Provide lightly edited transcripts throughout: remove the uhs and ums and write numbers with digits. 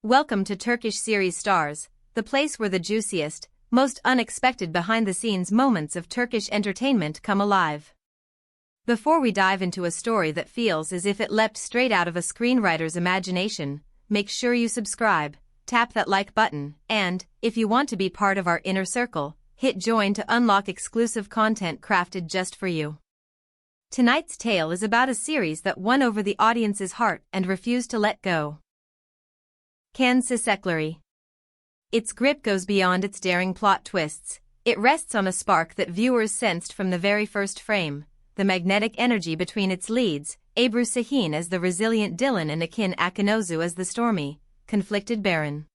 Welcome to Turkish series stars, the place where the juiciest, most unexpected behind-the-scenes moments of Turkish entertainment come alive. Before we dive into a story that feels as if it leapt straight out of a screenwriter's imagination, make sure you subscribe, tap that like button, and, if you want to be part of our inner circle, hit join to unlock exclusive content crafted just for you. Tonight's tale is about a series that won over the audience's heart and refused to let go. Çiçekleri. Its grip goes beyond its daring plot twists. It rests on a spark that viewers sensed from the very first frame, the magnetic energy between its leads, Ebru as the resilient Dylan and Akın as the stormy, conflicted Baron.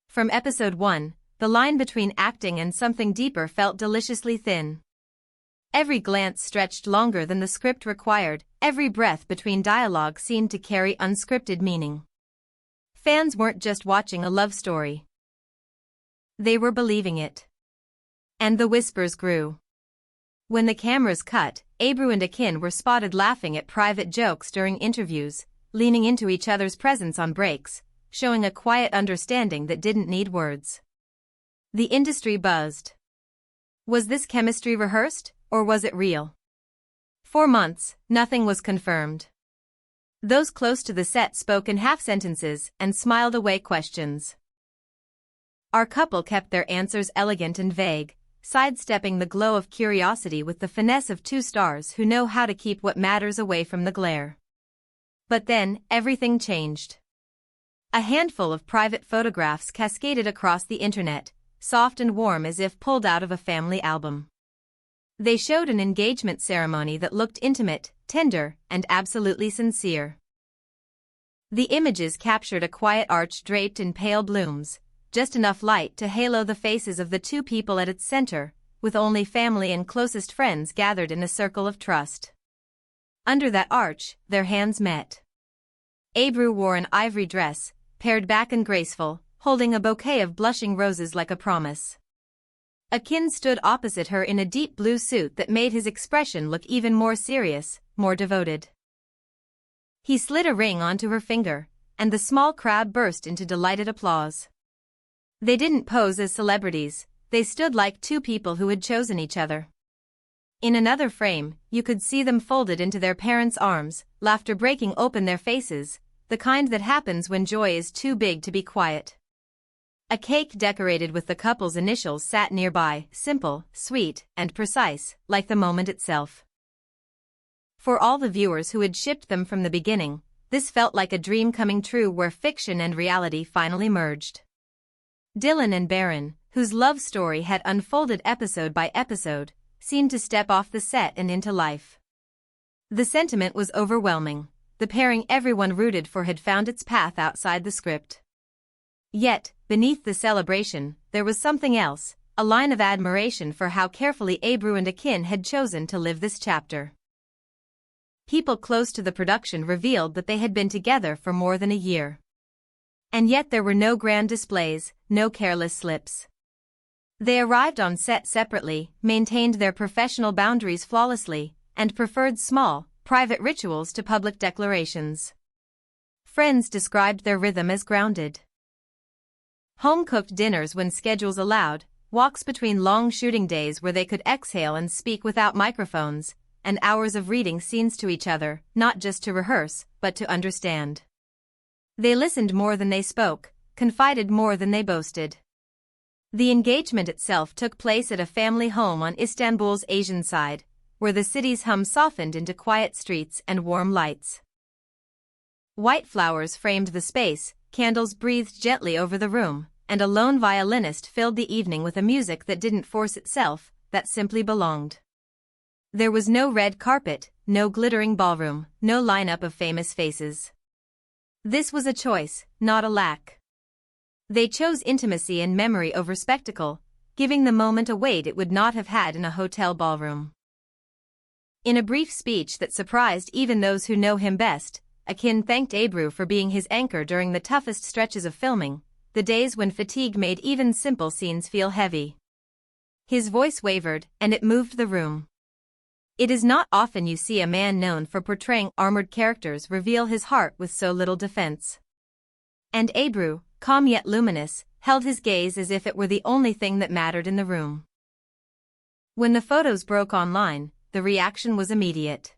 From episode 1, the line between acting and something deeper felt deliciously thin. Every glance stretched longer than the script required, every breath between dialogue seemed to carry unscripted meaning. Fans weren't just watching a love story. They were believing it. And the whispers grew. When the cameras cut, Ebru and Akın were spotted laughing at private jokes during interviews, leaning into each other's presence on breaks, showing a quiet understanding that didn't need words. The industry buzzed. Was this chemistry rehearsed, or was it real? For months, nothing was confirmed. Those close to the set spoke in half-sentences and smiled away questions. Our couple kept their answers elegant and vague, sidestepping the glow of curiosity with the finesse of two stars who know how to keep what matters away from the glare. But then, everything changed. A handful of private photographs cascaded across the internet, soft and warm as if pulled out of a family album. They showed an engagement ceremony that looked intimate, tender, and absolutely sincere. The images captured a quiet arch draped in pale blooms, just enough light to halo the faces of the two people at its center, with only family and closest friends gathered in a circle of trust. Under that arch, their hands met. Ebru wore an ivory dress, pared back and graceful, holding a bouquet of blushing roses like a promise. Akın stood opposite her in a deep blue suit that made his expression look even more serious, more devoted. He slid a ring onto her finger, and the small crowd burst into delighted applause. They didn't pose as celebrities, they stood like two people who had chosen each other. In another frame, you could see them folded into their parents' arms, laughter breaking open their faces, the kind that happens when joy is too big to be quiet. A cake decorated with the couple's initials sat nearby, simple, sweet, and precise, like the moment itself. For all the viewers who had shipped them from the beginning, this felt like a dream coming true where fiction and reality finally merged. Dylan and Baron, whose love story had unfolded episode by episode, seemed to step off the set and into life. The sentiment was overwhelming. The pairing everyone rooted for had found its path outside the script. Yet, beneath the celebration, there was something else, a line of admiration for how carefully Ebru and Akın had chosen to live this chapter. People close to the production revealed that they had been together for more than a year. And yet there were no grand displays, no careless slips. They arrived on set separately, maintained their professional boundaries flawlessly, and preferred small, private rituals to public declarations. Friends described their rhythm as grounded. Home-cooked dinners when schedules allowed, walks between long shooting days where they could exhale and speak without microphones, and hours of reading scenes to each other, not just to rehearse, but to understand. They listened more than they spoke, confided more than they boasted. The engagement itself took place at a family home on Istanbul's Asian side, where the city's hum softened into quiet streets and warm lights. White flowers framed the space, candles breathed gently over the room, and a lone violinist filled the evening with a music that didn't force itself, that simply belonged. There was no red carpet, no glittering ballroom, no lineup of famous faces. This was a choice, not a lack. They chose intimacy and memory over spectacle, giving the moment a weight it would not have had in a hotel ballroom. In a brief speech that surprised even those who know him best, Akın thanked Ebru for being his anchor during the toughest stretches of filming, the days when fatigue made even simple scenes feel heavy. His voice wavered, and it moved the room. It is not often you see a man known for portraying armored characters reveal his heart with so little defense. And Ebru, calm yet luminous, held his gaze as if it were the only thing that mattered in the room. When the photos broke online, the reaction was immediate.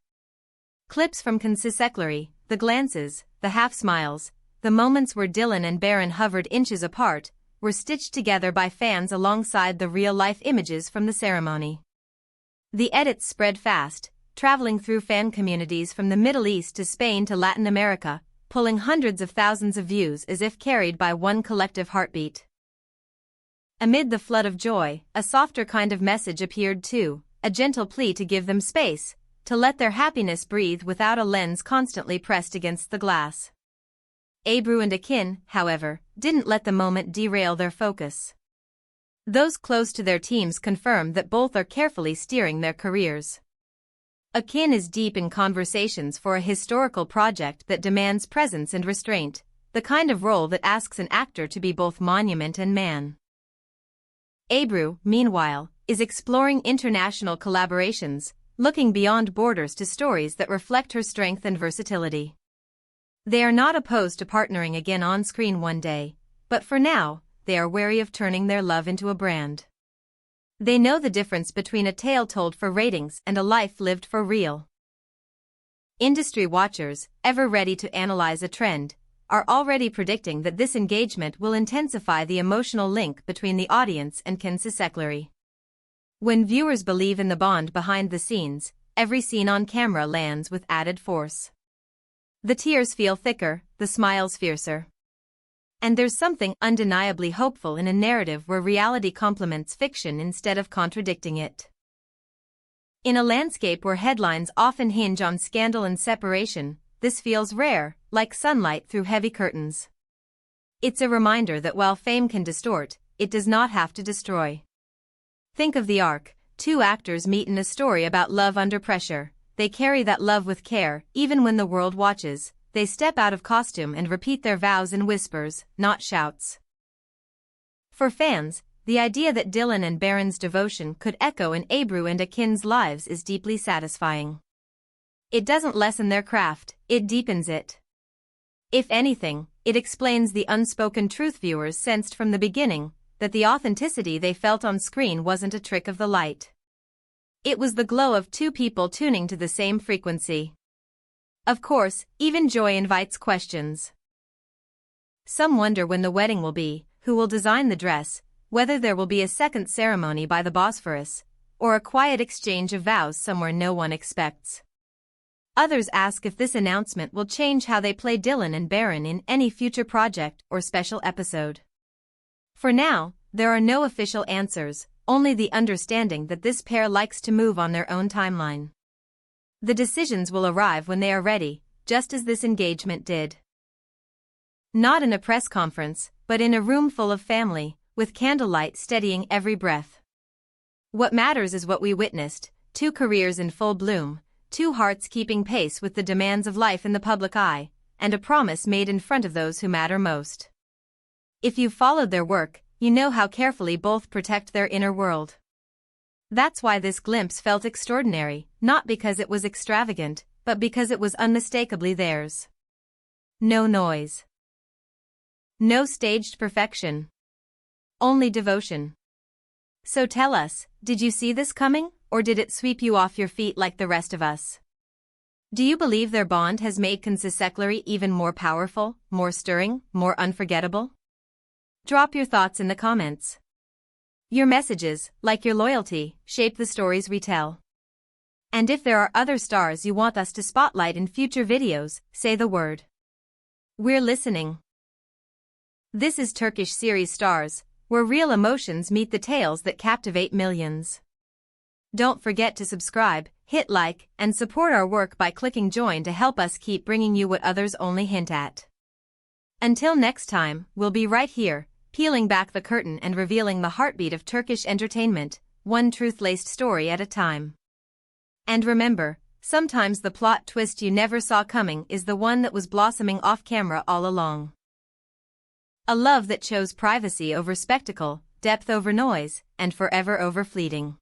Clips from Çiçekleri, the glances, the half-smiles, the moments where Dylan and Baron hovered inches apart, were stitched together by fans alongside the real-life images from the ceremony. The edits spread fast, traveling through fan communities from the Middle East to Spain to Latin America, pulling hundreds of thousands of views as if carried by one collective heartbeat. Amid the flood of joy, a softer kind of message appeared too, a gentle plea to give them space, to let their happiness breathe without a lens constantly pressed against the glass. Ebru and Akın, however, didn't let the moment derail their focus. Those close to their teams confirm that both are carefully steering their careers. Akın is deep in conversations for a historical project that demands presence and restraint, the kind of role that asks an actor to be both monument and man. Ebru, meanwhile, is exploring international collaborations, looking beyond borders to stories that reflect her strength and versatility. They are not opposed to partnering again on screen one day, but for now, they are wary of turning their love into a brand. They know the difference between a tale told for ratings and a life lived for real. Industry watchers, ever ready to analyze a trend, are already predicting that this engagement will intensify the emotional link between the audience and Çiçekleri. When viewers believe in the bond behind the scenes, every scene on camera lands with added force. The tears feel thicker, the smiles fiercer. And there's something undeniably hopeful in a narrative where reality complements fiction instead of contradicting it. In a landscape where headlines often hinge on scandal and separation, this feels rare, like sunlight through heavy curtains. It's a reminder that while fame can distort, it does not have to destroy. Think of the arc. Two actors meet in a story about love under pressure. They carry that love with care, even when the world watches. They step out of costume and repeat their vows in whispers, not shouts. For fans, the idea that Dylan and Baron's devotion could echo in Ebru and Akın's lives is deeply satisfying. It doesn't lessen their craft, it deepens it. If anything, it explains the unspoken truth viewers sensed from the beginning, that the authenticity they felt on screen wasn't a trick of the light. It was the glow of two people tuning to the same frequency. Of course, even joy invites questions. Some wonder when the wedding will be, who will design the dress, whether there will be a second ceremony by the Bosphorus, or a quiet exchange of vows somewhere no one expects. Others ask if this announcement will change how they play Dylan and Baron in any future project or special episode. For now, there are no official answers, only the understanding that this pair likes to move on their own timeline. The decisions will arrive when they are ready, just as this engagement did. Not in a press conference, but in a room full of family, with candlelight steadying every breath. What matters is what we witnessed, two careers in full bloom, two hearts keeping pace with the demands of life in the public eye, and a promise made in front of those who matter most. If you've followed their work, you know how carefully both protect their inner world. That's why this glimpse felt extraordinary, not because it was extravagant, but because it was unmistakably theirs. No noise. No staged perfection. Only devotion. So tell us, did you see this coming, or did it sweep you off your feet like the rest of us? Do you believe their bond has made Çiçekleri even more powerful, more stirring, more unforgettable? Drop your thoughts in the comments. Your messages, like your loyalty, shape the stories we tell. And if there are other stars you want us to spotlight in future videos, say the word. We're listening. This is Turkish series Stars, where real emotions meet the tales that captivate millions. Don't forget to subscribe, hit like, and support our work by clicking join to help us keep bringing you what others only hint at. Until next time, we'll be right here, peeling back the curtain and revealing the heartbeat of Turkish entertainment, one truth-laced story at a time. And remember, sometimes the plot twist you never saw coming is the one that was blossoming off-camera all along. A love that chose privacy over spectacle, depth over noise, and forever over fleeting.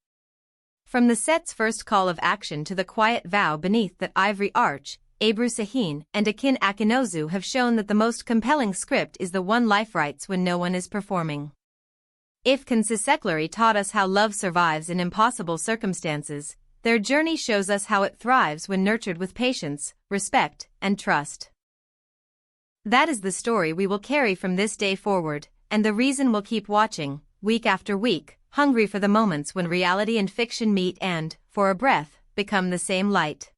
From the set's first call of action to the quiet vow beneath that ivory arch, Ebru and Akın Akinozu have shown that the most compelling script is the one life writes when no one is performing. If Çiçekleri taught us how love survives in impossible circumstances, their journey shows us how it thrives when nurtured with patience, respect, and trust. That is the story we will carry from this day forward, and the reason we'll keep watching, week after week, hungry for the moments when reality and fiction meet and, for a breath, become the same light.